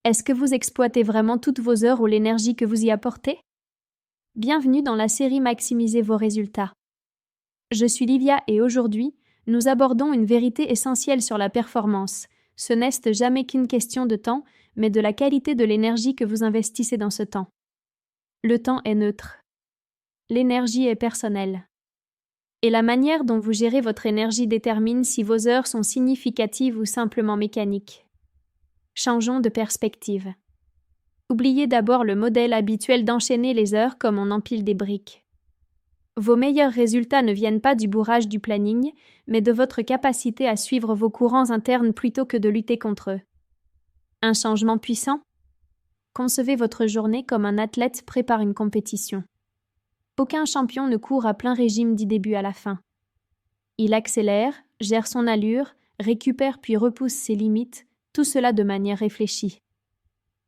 Est-ce que vous exploitez vraiment toutes vos heures ou l'énergie que vous y apportez? Bienvenue dans la série Maximisez vos résultats. Je suis Livia et aujourd'hui, nous abordons une vérité essentielle sur la performance. Ce n'est jamais qu'une question de temps, mais de la qualité de l'énergie que vous investissez dans ce temps. Le temps est neutre. L'énergie est personnelle. Et la manière dont vous gérez votre énergie détermine si vos heures sont significatives ou simplement mécaniques. Changeons de perspective. Oubliez d'abord le modèle habituel d'enchaîner les heures comme on empile des briques. Vos meilleurs résultats ne viennent pas du bourrage du planning, mais de votre capacité à suivre vos courants internes plutôt que de lutter contre eux. Un changement puissant? Concevez votre journée comme un athlète prépare une compétition. Aucun champion ne court à plein régime du début à la fin. Il accélère, gère son allure, récupère puis repousse ses limites, tout cela de manière réfléchie.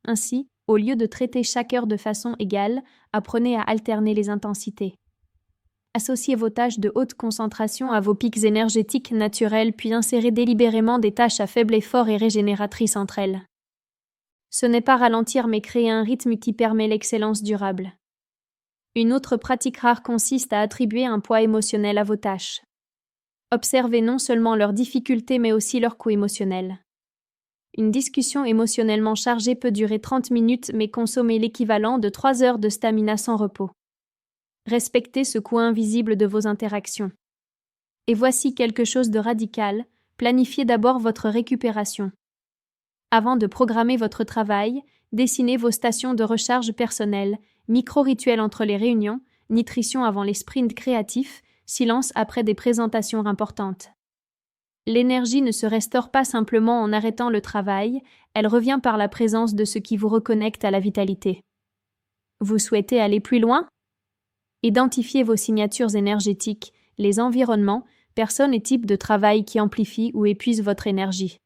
Ainsi, au lieu de traiter chaque heure de façon égale, apprenez à alterner les intensités. Associez vos tâches de haute concentration à vos pics énergétiques naturels puis insérez délibérément des tâches à faible effort et régénératrices entre elles. Ce n'est pas ralentir mais créer un rythme qui permet l'excellence durable. Une autre pratique rare consiste à attribuer un poids émotionnel à vos tâches. Observez non seulement leurs difficultés mais aussi leur coût émotionnel. Une discussion émotionnellement chargée peut durer 30 minutes mais consommer l'équivalent de 3 heures de stamina sans repos. Respectez ce coût invisible de vos interactions. Et voici quelque chose de radical, planifiez d'abord votre récupération. Avant de programmer votre travail, dessinez vos stations de recharge personnelles, micro-rituels entre les réunions, nutrition avant les sprints créatifs, silence après des présentations importantes. L'énergie ne se restaure pas simplement en arrêtant le travail, elle revient par la présence de ce qui vous reconnecte à la vitalité. Vous souhaitez aller plus loin? Identifiez vos signatures énergétiques, les environnements, personnes et types de travail qui amplifient ou épuisent votre énergie.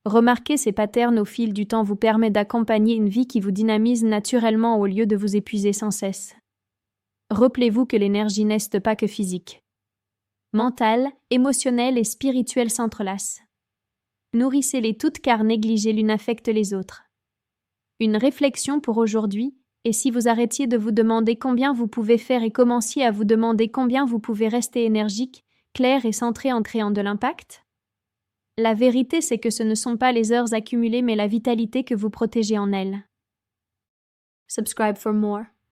Remarquer ces patterns au fil du temps vous permet d'accompagner une vie qui vous dynamise naturellement au lieu de vous épuiser sans cesse. Rappelez-vous que l'énergie n'est pas que physique. Mentale, émotionnelle et spirituelle s'entrelacent. Nourrissez-les toutes car négliger l'une affecte les autres. Une réflexion pour aujourd'hui, et si vous arrêtiez de vous demander combien vous pouvez faire et commenciez à vous demander combien vous pouvez rester énergique, clair et centré en créant de l'impact? La vérité, c'est que ce ne sont pas les heures accumulées mais la vitalité que vous protégez en elles. Subscribe for more.